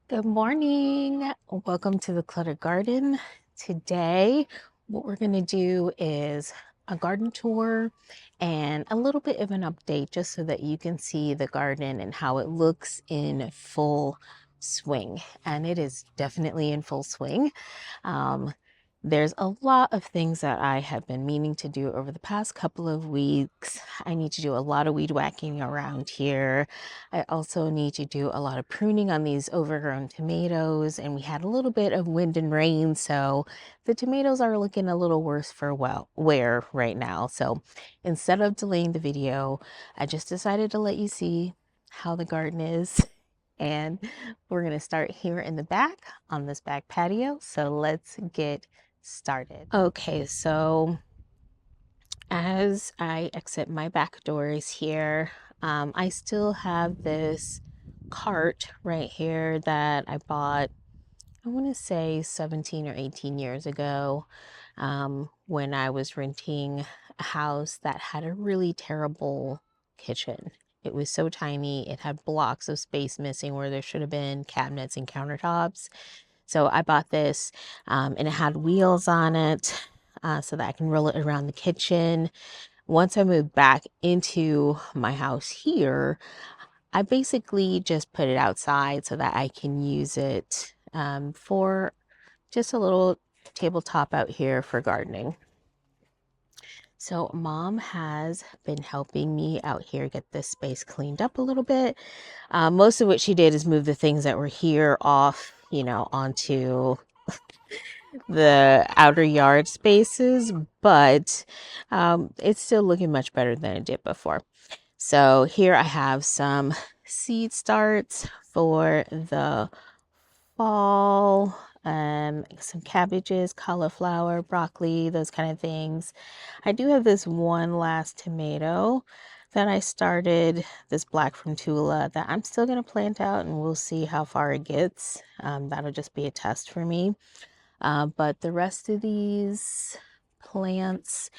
Good morning. Welcome to the Cluttered Garden. Today, what we're going to do is a garden tour and a little bit of an update just so that you can see the garden and how it looks in full swing. And it is definitely in full swing. Um, there's a lot of things that I have been meaning to do over the past couple of weeks. I need to do a lot of weed whacking around here. I also need to do a lot of pruning on these overgrown tomatoes, and we had a little bit of wind and rain, so the tomatoes are looking a little worse for wear right now. So instead of delaying the video, I just decided to let you see how the garden is. And we're going to start here in the back on this back patio. So let's get started. Okay, so as I exit my back doors here, I still have this cart right here that I bought, I want to say 17 or 18 years ago, when I was renting a house that had a really terrible kitchen. It was so tiny, it had blocks of space missing where there should have been cabinets and countertops. So I bought this, and it had wheels on it, so that I can roll it around the kitchen. Once I moved back into my house here, I basically just put it outside so that I can use it for just a little tabletop out here for gardening. So mom has been helping me out here get this space cleaned up a little bit. Most of what she did is move the things that were here off, onto the outer yard spaces, but it's still looking much better than it did before. So here I have some seed starts for the fall, some cabbages, cauliflower, broccoli, those kind of things. I do have this one last tomato that I started, this black from Tula, that I'm still going to plant out, and we'll see how far it gets. That'll just be a test for me. But the rest of these plants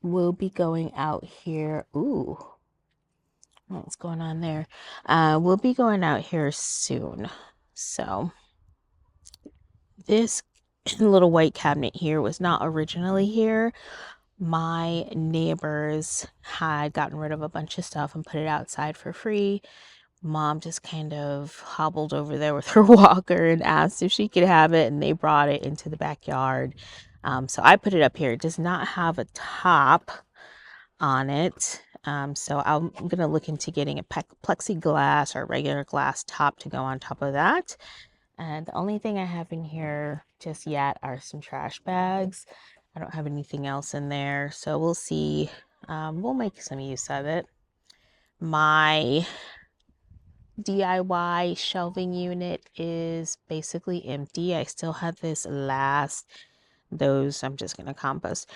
will be going out here. Ooh, what's going on there? We'll be going out here soon. So this little white cabinet here was not originally here. My neighbors had gotten rid of a bunch of stuff and put it outside for free. Mom just kind of hobbled over there with her walker and asked if she could have it, and they brought it into the backyard. So I put it up here. It does not have a top on it. So I'm going to look into getting a plexiglass or regular glass top to go on top of that. And the only thing I have in here just yet are some trash bags. I don't have anything else in there, so we'll see. We'll make some use of it. My DIY shelving unit is basically empty. I still have this those I'm just going to compost.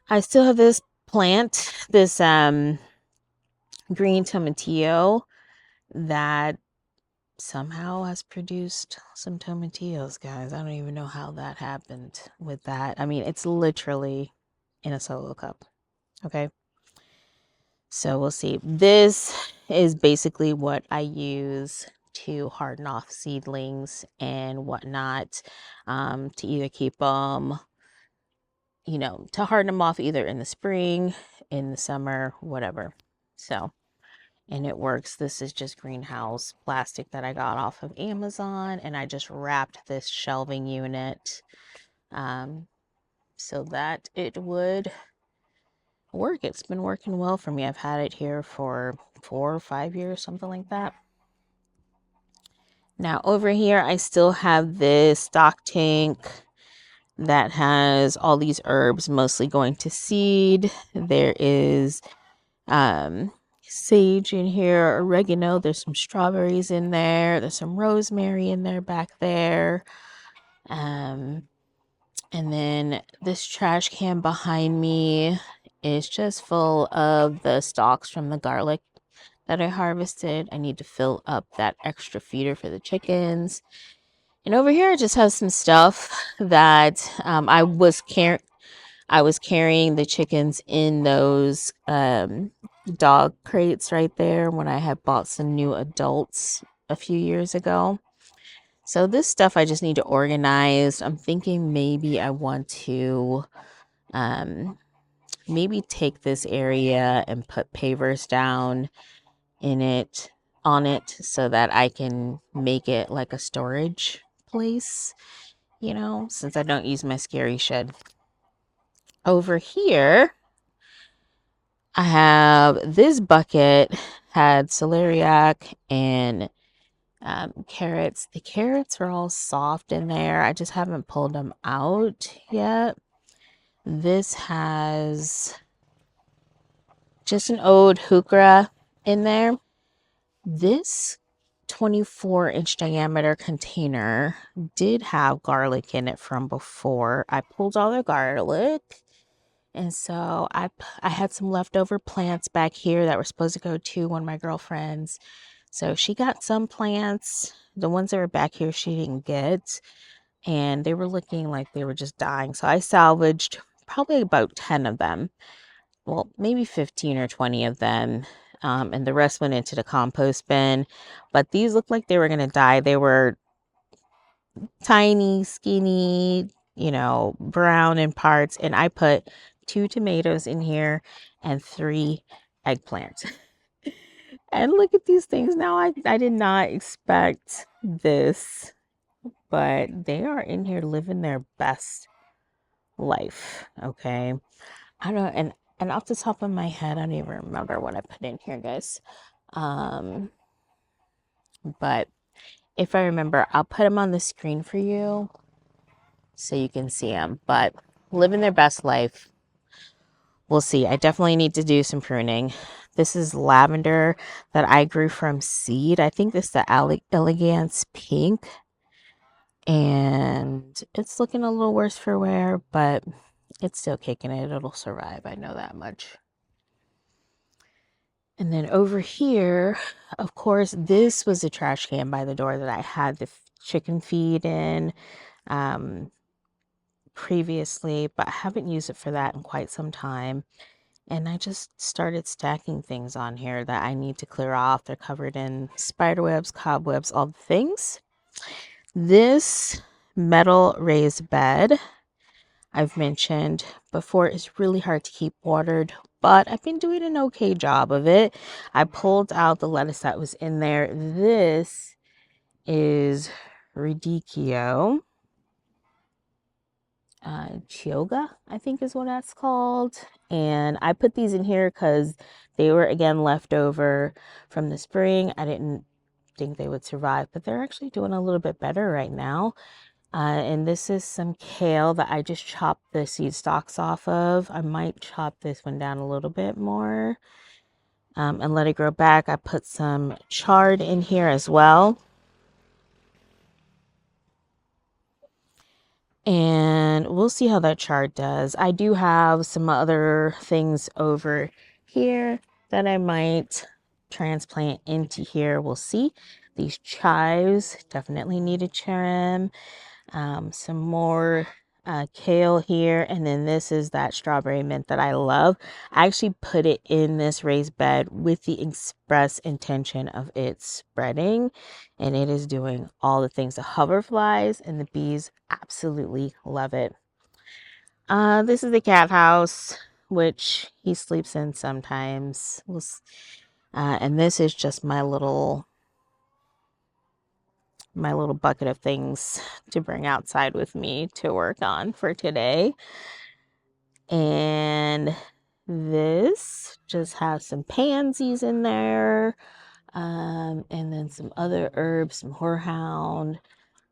I still have this plant, this green tomatillo that somehow has produced some tomatillos, guys. I don't even know how that happened with that. I mean, it's literally in a solo cup. Okay. So we'll see. This is basically what I use to harden off seedlings and whatnot, to either keep them, to harden them off either in the spring, in the summer, whatever. So, and it works. This is just greenhouse plastic that I got off of Amazon, and I just wrapped this shelving unit so that it would work. It's been working well for me. I've had it here for 4 or 5 years, something like that. Now over here, I still have this stock tank that has all these herbs mostly going to seed. There is sage in here, oregano, there's some strawberries in there's some rosemary in there back there. And then this trash can behind me is just full of the stalks from the garlic that I harvested. I need to fill up that extra feeder for the chickens. And over here, I just have some stuff that I was carrying the chickens in those dog crates right there when I had bought some new adults a few years ago. So this stuff I just need to organize. I'm thinking maybe I want to maybe take this area and put pavers down in it on it so that I can make it like a storage place, you know, since I don't use my scary shed. Over here, I have this bucket had celeriac and carrots. The carrots are all soft in there. I just haven't pulled them out yet. This has just an old hukra in there. This 24-inch diameter container did have garlic in it from before. I pulled all the garlic, and so I had some leftover plants back here that were supposed to go to one of my girlfriends. So she got some plants. The ones that were back here she didn't get, and they were looking like they were just dying. So I salvaged probably about 10 of them. Well, maybe 15 or 20 of them. And the rest went into the compost bin. But these looked like they were going to die. They were tiny, skinny, you know, brown in parts. And I put 2 tomatoes in here and 3 eggplants. And look at these things now. I did not expect this, but they are in here living their best life. Okay. I don't, and off the top of my head, I don't even remember what I put in here, guys. But if I remember, I'll put them on the screen for you so you can see them. But living their best life. We'll see. I definitely need to do some pruning. This is lavender that I grew from seed. I think this is the Elegance Pink. And it's looking a little worse for wear, but it's still kicking it. It'll survive. I know that much. And then over here, of course, this was a trash can by the door that I had the chicken feed in previously, but I haven't used it for that in quite some time. And I just started stacking things on here that I need to clear off. They're covered in spider webs, cobwebs, all the things. This metal raised bed I've mentioned before is really hard to keep watered, but I've been doing an okay job of it. I pulled out the lettuce that was in there. This is Radicchio. Chioga, I think is what that's called. And I put these in here because they were again left over from the spring. I didn't think they would survive, but they're actually doing a little bit better right now. And this is some kale that I just chopped the seed stalks off of. I might chop this one down a little bit more and let it grow back. I put some chard in here as well. And we'll see how that chard does. I do have some other things over here that I might transplant into here. We'll see. These chives definitely need a trim. Some more kale here, and then this is that strawberry mint that I love. I actually put it in this raised bed with the express intention of it spreading, and it is doing all the things. The hoverflies and the bees absolutely love it. This is the cat house, which he sleeps in sometimes. And this is just my little bucket of things to bring outside with me to work on for today. And this just has some pansies in there, and then some other herbs, some horehound.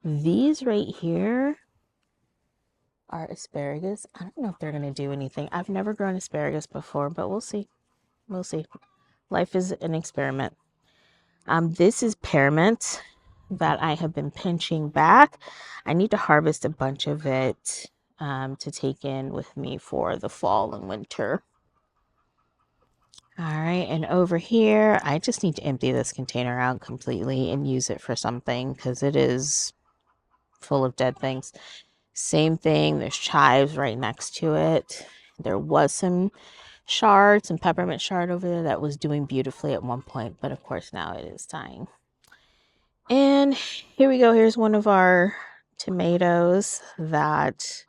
These right here are asparagus. I don't know if they're going to do anything. I've never grown asparagus before, but we'll see. We'll see. Life is an experiment. This is pearmint that I have been pinching back. I need to harvest a bunch of it to take in with me for the fall and winter. All right, and over here, I just need to empty this container out completely and use it for something because it is full of dead things. Same thing, there's chives right next to it. There was some peppermint shard over there that was doing beautifully at one point, but of course now it is dying. And here we go. Here's one of our tomatoes that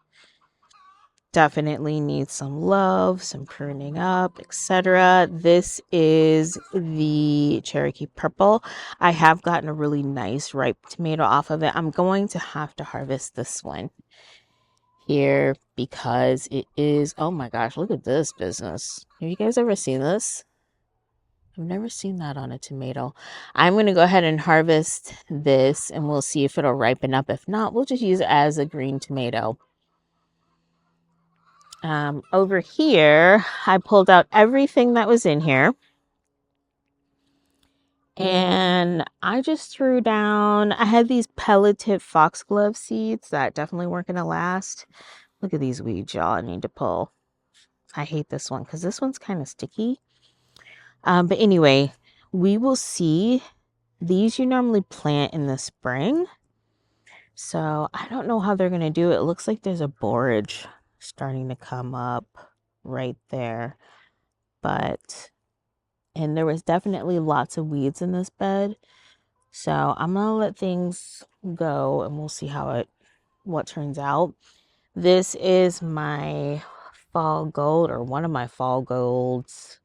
definitely needs some love, some pruning up, etc. This is the Cherokee Purple. I have gotten a really nice ripe tomato off of it. I'm going to have to harvest this one here because it is, oh my gosh, look at this business. Have you guys ever seen this? I've never seen that on a tomato. I'm going to go ahead and harvest this and we'll see if it'll ripen up. If not, we'll just use it as a green tomato. Over here, I pulled out everything that was in here. And I just threw down, I had these pelleted foxglove seeds that definitely weren't going to last. Look at these weeds, y'all. I need to pull. I hate this one because this one's kind of sticky. But anyway, we will see. These you normally plant in the spring. So I don't know how they're going to do it. It looks like there's a borage starting to come up right there. And there was definitely lots of weeds in this bed. So I'm going to let things go and we'll see what turns out. This is my fall gold, or one of my fall golds.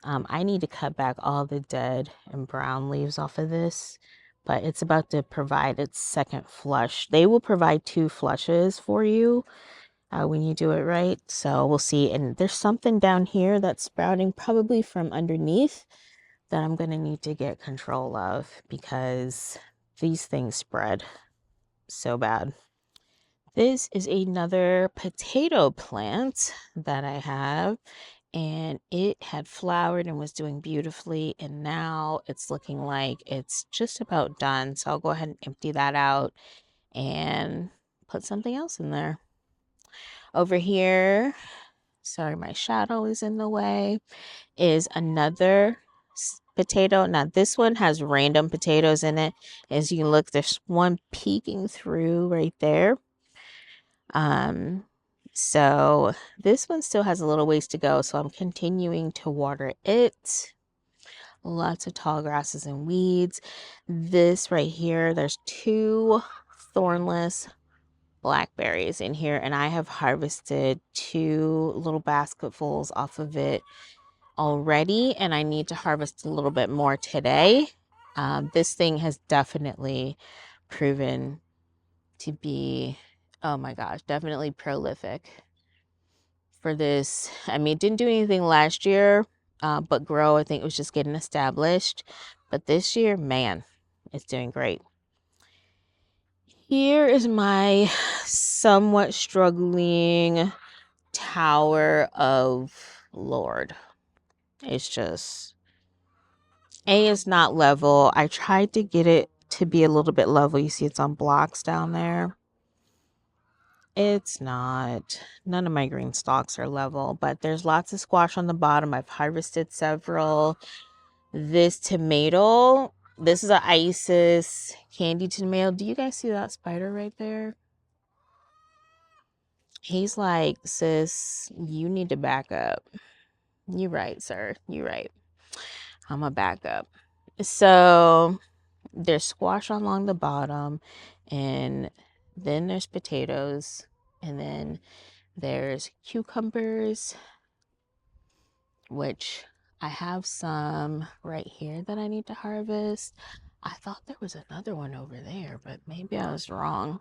I need to cut back all the dead and brown leaves off of this, but it's about to provide its second flush. They will provide 2 flushes for you when you do it right. So we'll see. And there's something down here that's sprouting probably from underneath that I'm going to need to get control of because these things spread so bad. This is another potato plant that I have, and it had flowered and was doing beautifully, and now it's looking like it's just about done. So I'll go ahead and empty that out and put something else in there. Over here, sorry, my shadow is in the way, is another potato. Now this one has random potatoes in it. As you can look, there's one peeking through right there. So this one still has a little ways to go, so I'm continuing to water it. Lots of tall grasses and weeds. This right here, there's 2 thornless blackberries in here, and I have harvested 2 little basketfuls off of it already, and I need to harvest a little bit more today. This thing has definitely proven to be, oh my gosh, definitely prolific for this. I mean, it didn't do anything last year, but grow, I think it was just getting established. But this year, man, it's doing great. Here is my somewhat struggling Tower of Lord. It's just, A is not level. I tried to get it to be a little bit level. You see it's on blocks down there. It's not. None of my green stalks are level, but there's lots of squash on the bottom. I've harvested several. This tomato, this is an Isis candy tomato. Do you guys see that spider right there? He's like, sis, you need to back up. You right, sir. You right. I'm a back up. So there's squash along the bottom, and then there's potatoes, and then there's cucumbers, which I have some right here that I need to harvest. I thought there was another one over there, but maybe I was wrong.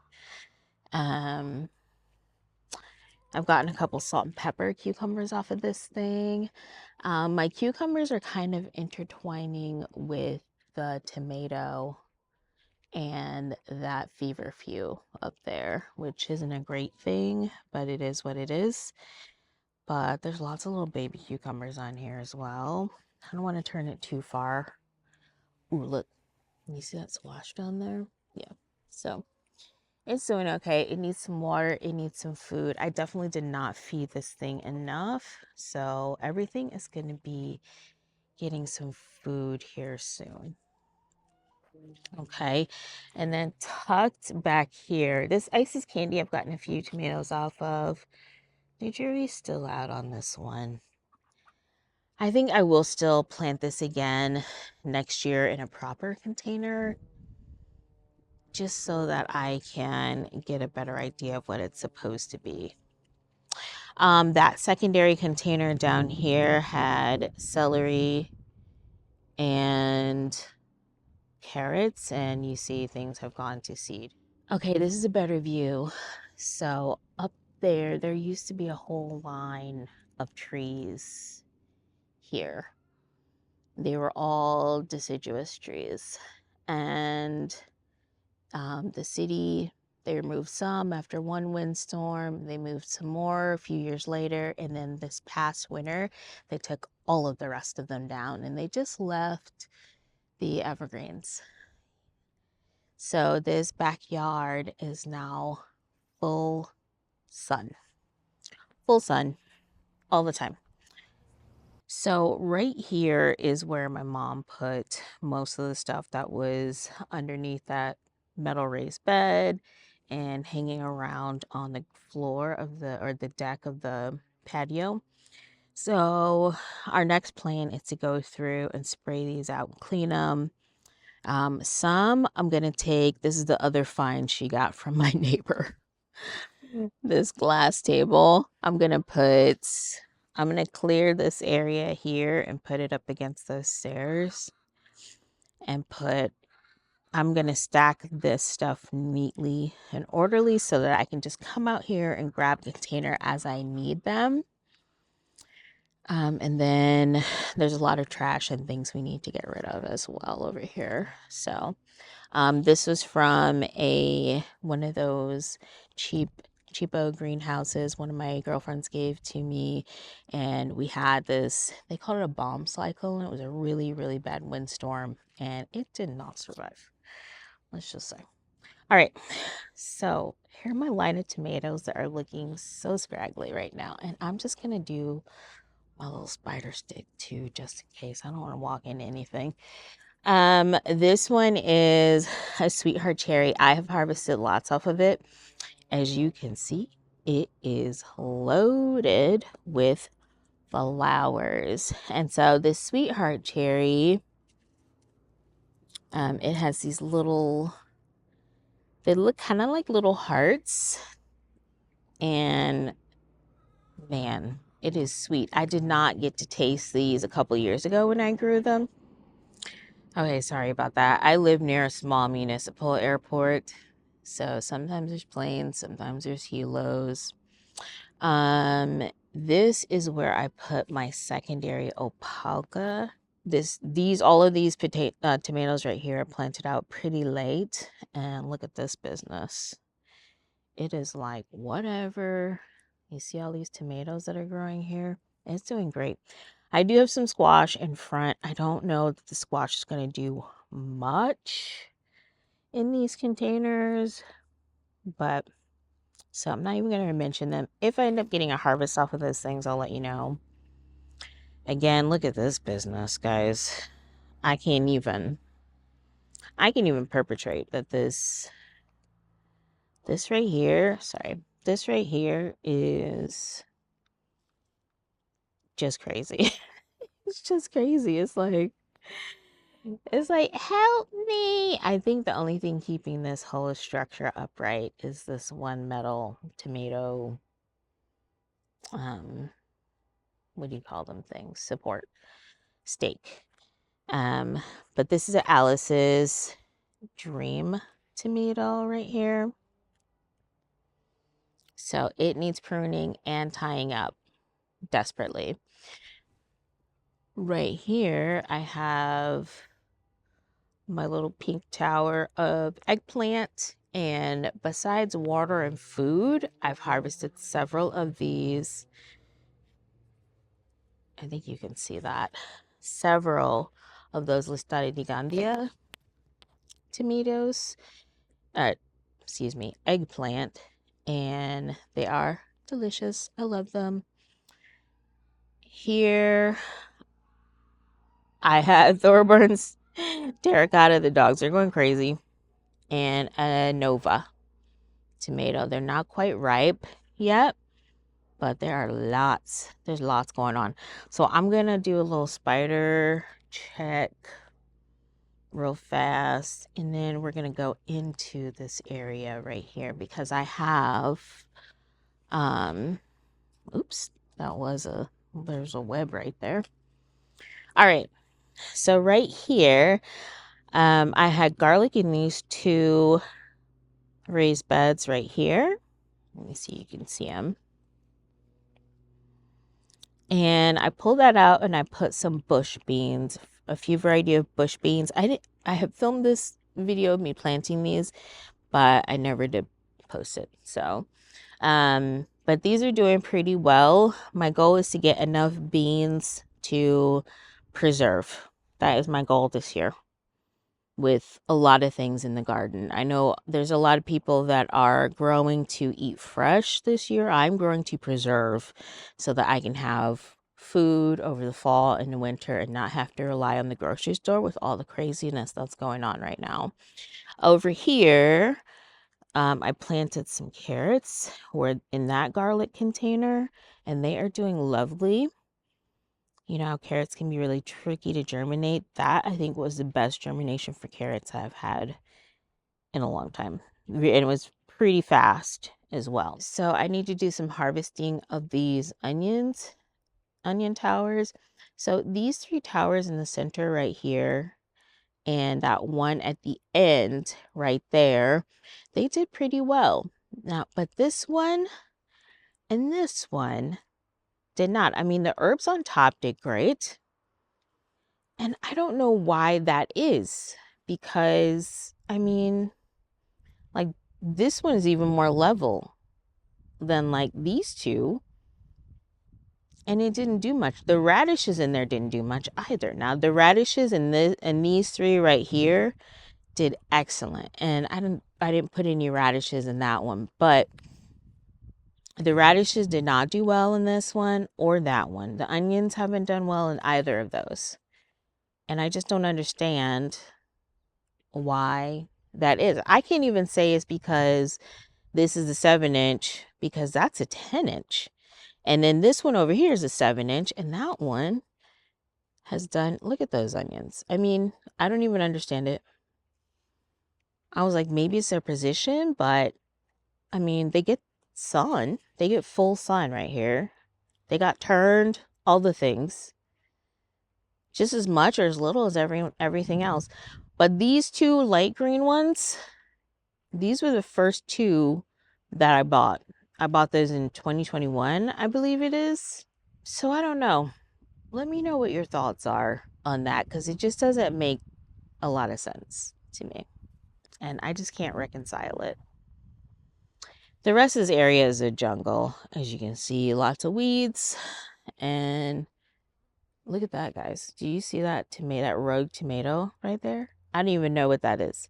I've gotten a couple salt and pepper cucumbers off of this thing. My cucumbers are kind of intertwining with the tomato and that feverfew up there, which isn't a great thing, but it is what it is. But there's lots of little baby cucumbers on here as well. I don't want to turn it too far. Ooh, look. You see that squash down there? Yeah. So it's doing okay. It needs some water. It needs some food. I definitely did not feed this thing enough. So everything is going to be getting some food here soon. Okay. And then tucked back here, this Isis candy I've gotten a few tomatoes off of. The jury's still out on this one. I think I will still plant this again next year in a proper container. just so that I can get a better idea of what it's supposed to be. That secondary container down here had celery and carrots, and you see things have gone to seed. Okay, this is a better view. So up there used to be a whole line of trees here. They were all deciduous trees. And the city, they removed some after one windstorm. They moved some more a few years later. And then this past winter, they took all of the rest of them down and they just left the evergreens. So this backyard is now full sun, full sun all the time. So right here is where my mom put most of the stuff that was underneath that metal raised bed and hanging around on the floor of the deck of the patio. So our next plan is to go through and spray these out and clean them. Some I'm gonna take. This is the other find she got from my neighbor. This glass table. I'm gonna clear this area here and put it up against those stairs and I'm gonna stack this stuff neatly and orderly so that I can just come out here and grab the container as I need them. And then there's a lot of trash and things we need to get rid of as well over here. So this was from one of those cheapo greenhouses one of my girlfriends gave to me, and we had this, they called it a bomb cycle, and it was a really, really bad windstorm, and it did not survive, let's just say. All right, so here are my line of tomatoes that are looking so scraggly right now, and I'm just gonna do my little spider stick too, just in case. I don't want to walk into anything. This one is a sweetheart cherry. I have harvested lots off of it. As you can see, it is loaded with flowers. And so this sweetheart cherry, it has these little, they look kind of like little hearts. And man, it is sweet. I did not get to taste these a couple years ago when I grew them. Okay, sorry about that. I live near a small municipal airport, so sometimes there's planes, sometimes there's helos. This is where I put my secondary opalka. All of these tomatoes right here are planted out pretty late, and look at this business. It is like whatever. You see all these tomatoes that are growing here? It's doing great. I do have some squash in front. I don't know that the squash is going to do much in these containers, but so I'm not even going to mention them. If I end up getting a harvest off of those things, I'll let you know. Again, look at this business, guys. I can't even perpetrate that this right here, this right here is just crazy. It's just crazy. It's like, help me. I think the only thing keeping this whole structure upright is this one metal tomato, what do you call them things? Support stake. But this is Alice's dream tomato right here. So it needs pruning and tying up desperately. Right here, I have my little pink tower of eggplant. And besides water and food, I've harvested several of these. I think you can see that. Several of those Listaridigandia tomatoes. Eggplant. And they are delicious. I love them. Here, I had Thorburns terracotta. The dogs are going crazy. And a Nova tomato. They're not quite ripe yet, but there's lots going on. So I'm gonna do a little spider check real fast. And then we're going to go into this area right here because I have, oops, there's a web right there. All right. So right here, I had garlic in these 2 raised beds right here. Let me see, you can see them. And I pulled that out and I put some bush beans, a few variety of bush beans. I have filmed this video of me planting these, but I never did post it. So, but these are doing pretty well. My goal is to get enough beans to preserve. That is my goal this year with a lot of things in the garden. I know there's a lot of people that are growing to eat fresh this year. I'm growing to preserve so that I can have food over the fall and the winter and not have to rely on the grocery store with all the craziness that's going on right now. Over here, I planted some carrots in that garlic container, and they are doing lovely. You know how carrots can be really tricky to germinate? That I think was the best germination for carrots I've had in a long time. And it was pretty fast as well. So I need to do some harvesting of these onion towers. So these 3 towers in the center right here and that one at the end right there, they did pretty well. Now, but this one and this one did not. I mean, the herbs on top did great. And I don't know why that is, because I mean, like this one is even more level than like these 2, and it didn't do much. The radishes in there didn't do much either. Now the radishes in these 3 right here did excellent, and I didn't put any radishes in that one, but the radishes did not do well in this one or that one. The onions haven't done well in either of those, and I just don't understand why that is. I can't even say it's because this is a 7-inch, because that's a 10-inch. And then this one over here is a 7-inch, and that one has done, look at those onions. I mean, I don't even understand it. I was like, maybe it's their position, but I mean, they get sun. They get full sun right here. They got turned, all the things. Just as much or as little as everything else. But these 2 light green ones, these were the first 2 that I bought. I bought those in 2021, I believe it is. So I don't know. Let me know what your thoughts are on that, because it just doesn't make a lot of sense to me. And I just can't reconcile it. The rest of this area is a jungle. As you can see, lots of weeds. And look at that, guys. Do you see that tomato, that rogue tomato right there? I don't even know what that is.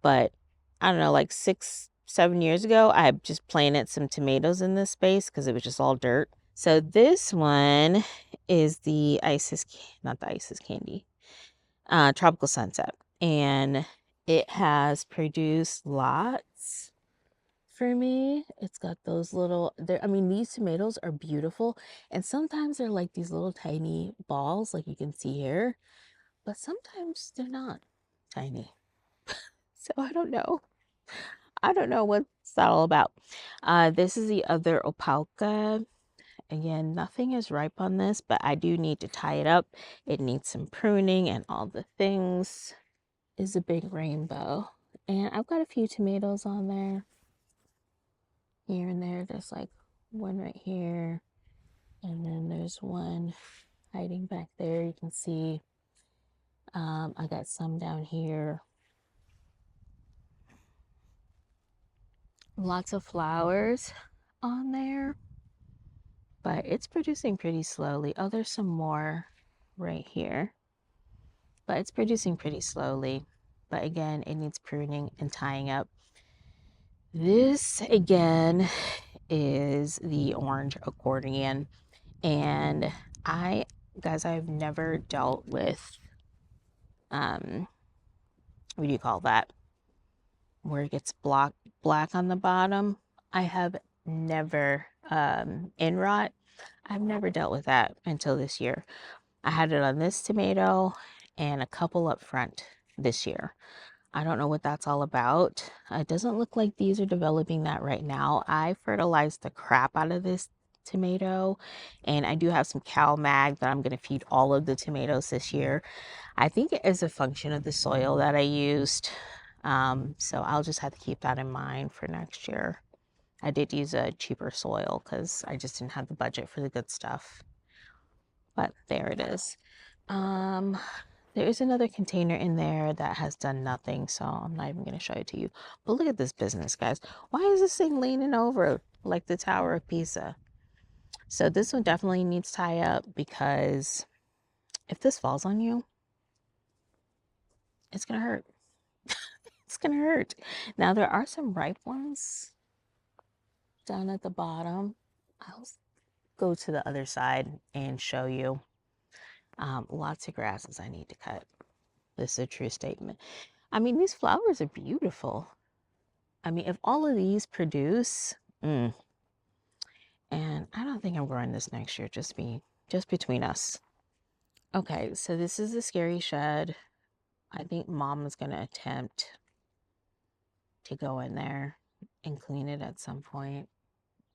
But I don't know, like 6, 7 years ago, I just planted some tomatoes in this space because it was just all dirt. So this one is the not the Isis candy, Tropical Sunset. And it has produced lots for me. It's got those little, I mean, these tomatoes are beautiful. And sometimes they're like these little tiny balls, like you can see here. But sometimes they're not tiny. So I don't know. I don't know what's that all about. This is the other opalka. Again, nothing is ripe on this, but I do need to tie it up. It needs some pruning and all the things. Is a big rainbow. And I've got a few tomatoes on there. Here and there. There's like one right here. And then there's one hiding back there. You can see I got some down here. Lots of flowers on there. But it's producing pretty slowly. Oh, there's some more right here. But it's producing pretty slowly. But again, it needs pruning and tying up. This, again, is the orange accordion. And I've never dealt with, what do you call that? Where it gets black on the bottom. I have never, end rot. I've never dealt with that until this year. I had it on this tomato and a couple up front. this year. I don't know what that's all about. It doesn't look like these are developing that right now. I fertilized the crap out of this tomato, and I do have some cow mag that I'm going to feed all of the tomatoes this year. I think it is a function of the soil that I used. So I'll just have to keep that in mind for next year. I did use a cheaper soil because I just didn't have the budget for the good stuff. But there it is. Um, there is another container in there that has done nothing, so I'm not even going to show it to you. But look at this business, guys. Why is this thing leaning over like the Tower of Pisa? So this one definitely needs tie up because if this falls on you, it's going to hurt. It's going to hurt. Now, there are some ripe ones down at the bottom. I'll go to the other side and show you. Lots of grasses I need to cut. This is a true statement. I mean, these flowers are beautiful. I mean, if all of these produce, and I don't think I'm growing this next year, just between us. Okay, so this is the scary shed. I think mom is going to attempt to go in there and clean it at some point.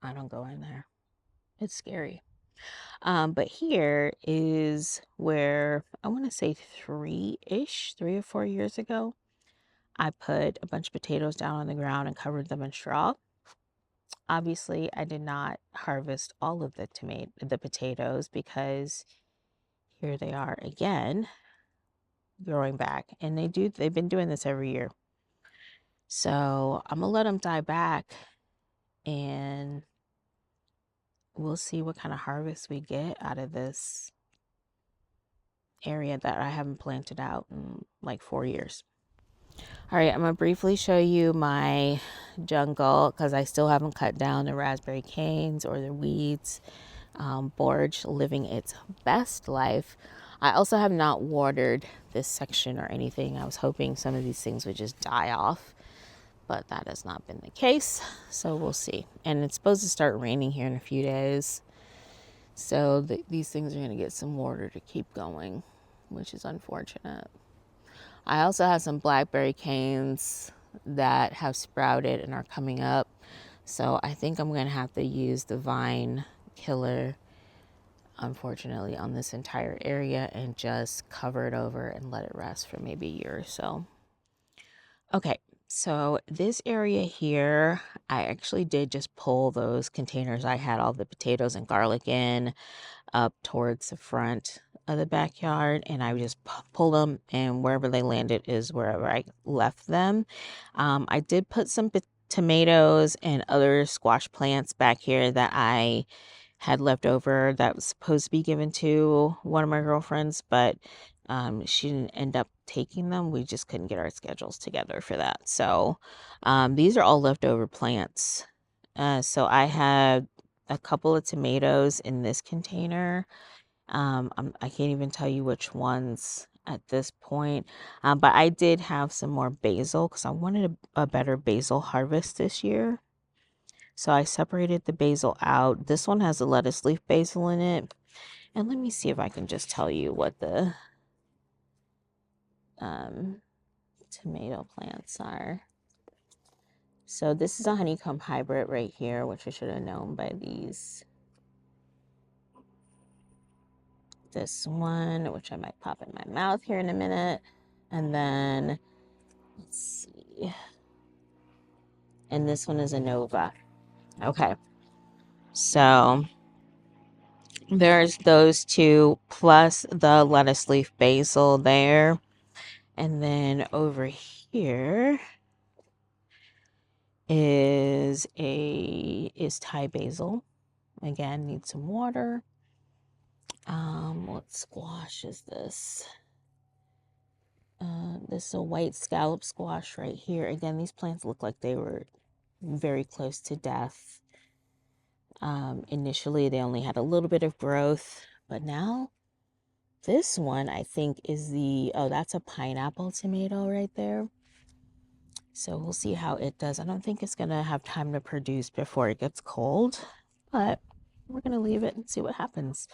I don't go in there. It's scary. But here is where I want to say 3 or 4 years ago, I put a bunch of potatoes down on the ground and covered them in straw. Obviously, I did not harvest all of the potatoes because here they are again growing back, and they've been doing this every year. So I'm gonna let them die back, and we'll see what kind of harvest we get out of this area that I haven't planted out in like 4 years. All right, I'm gonna briefly show you my jungle because I still haven't cut down the raspberry canes or the weeds. Borage living its best life. I also have not watered this section or anything. I was hoping some of these things would just die off, but that has not been the case. So we'll see. And it's supposed to start raining here in a few days. So these things are going to get some water to keep going, which is unfortunate. I also have some blackberry canes that have sprouted and are coming up. So I think I'm going to have to use the vine killer, unfortunately, on this entire area and just cover it over and let it rest for maybe a year or so. Okay, so this area here, I actually did just pull those containers I had all the potatoes and garlic in up towards the front of the backyard, and I just pulled them, and wherever they landed is wherever I left them. I did put some tomatoes and other squash plants back here that I had left over that was supposed to be given to one of my girlfriends, but she didn't end up taking them. We just couldn't get our schedules together for that. So these are all leftover plants. So I had a couple of tomatoes in this container. I can't even tell you which ones at this point, but I did have some more basil because I wanted a better basil harvest this year. So I separated the basil out. This one has a lettuce leaf basil in it. And let me see if I can just tell you what the tomato plants are. So this is a honeycomb hybrid right here, which I should have known by these. This one, which I might pop in my mouth here in a minute. And then, let's see. And this one is a Nova. Okay. So there's those two plus the lettuce leaf basil there. And then over here is Thai basil. Again, needs some water. What squash is this? This is a white scallop squash right here. Again, these plants look like they were very close to death. Initially, they only had a little bit of growth, but now this one I think is that's a pineapple tomato right there. So we'll see how it does. I don't think it's gonna have time to produce before it gets cold, but we're gonna leave it and see what happens.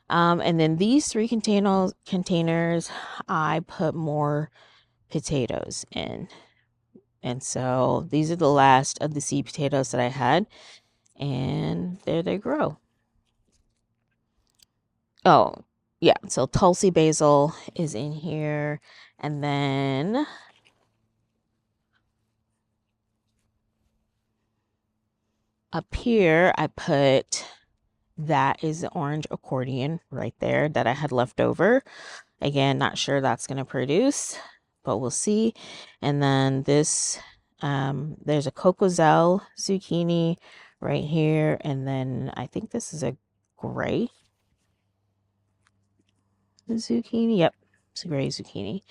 And then these three containers, I put more potatoes in. And so these are the last of the seed potatoes that I had, and there they grow. Oh, yeah, so Tulsi basil is in here, and then up here I put, that is the orange accordion right there that I had left over. Again, not sure that's going to produce, but we'll see. And then this, there's a cocozelle zucchini right here. And then I think this is a gray zucchini. Yep, it's a gray zucchini,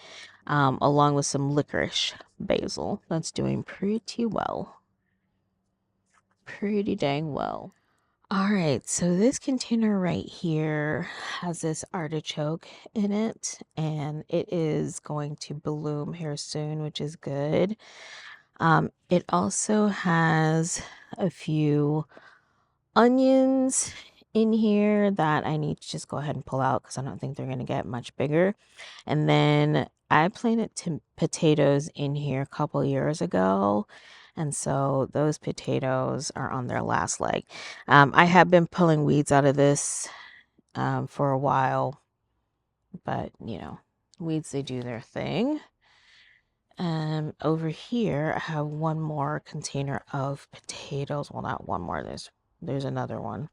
along with some licorice basil. That's doing pretty well. Pretty dang well. All right, so this container right here has this artichoke in it, and it is going to bloom here soon, which is good. It also has a few onions in here that I need to just go ahead and pull out because I don't think they're going to get much bigger. And then I planted potatoes in here a couple years ago. And so those potatoes are on their last leg. I have been pulling weeds out of this for a while, but you know, weeds, they do their thing. Over here, I have one more container of potatoes. Well, not one more, there's another one.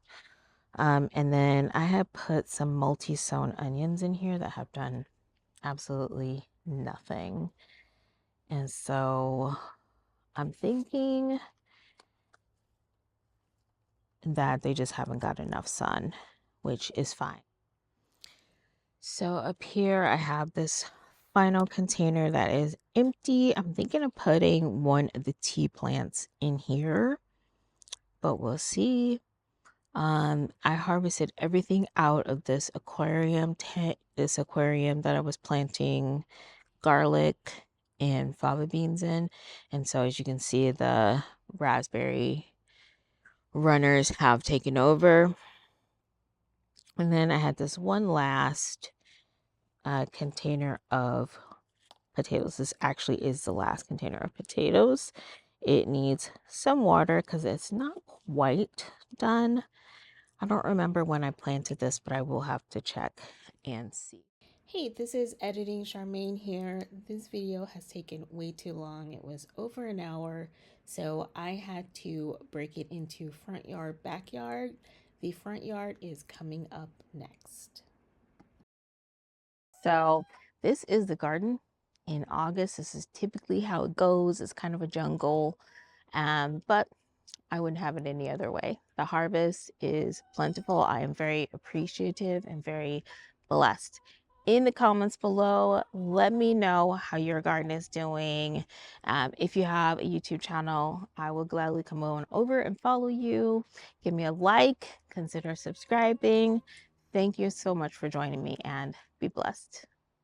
And then I have put some multi-sown onions in here that have done absolutely nothing. And so I'm thinking that they just haven't got enough sun, which is fine. So up here I have this final container that is empty. I'm thinking of putting one of the tea plants in here, but we'll see. I harvested everything out of this aquarium that I was planting garlic and fava beans in. And so as you can see, the raspberry runners have taken over. And then I had this one last container of potatoes. This actually is the last container of potatoes. It needs some water because it's not quite done. I don't remember when I planted this, but I will have to check and see. Hey, this is Editing Charmaine here. This video has taken way too long. It was over an hour, so I had to break it into front yard, backyard. The front yard is coming up next. So this is the garden in August. This is typically how it goes. It's kind of a jungle, but I wouldn't have it any other way. The harvest is plentiful. I am very appreciative and very blessed. In the comments below, let me know how your garden is doing. If you have a YouTube channel, I will gladly come on over and follow you. Give me a like, consider subscribing. Thank you so much for joining me, and be blessed.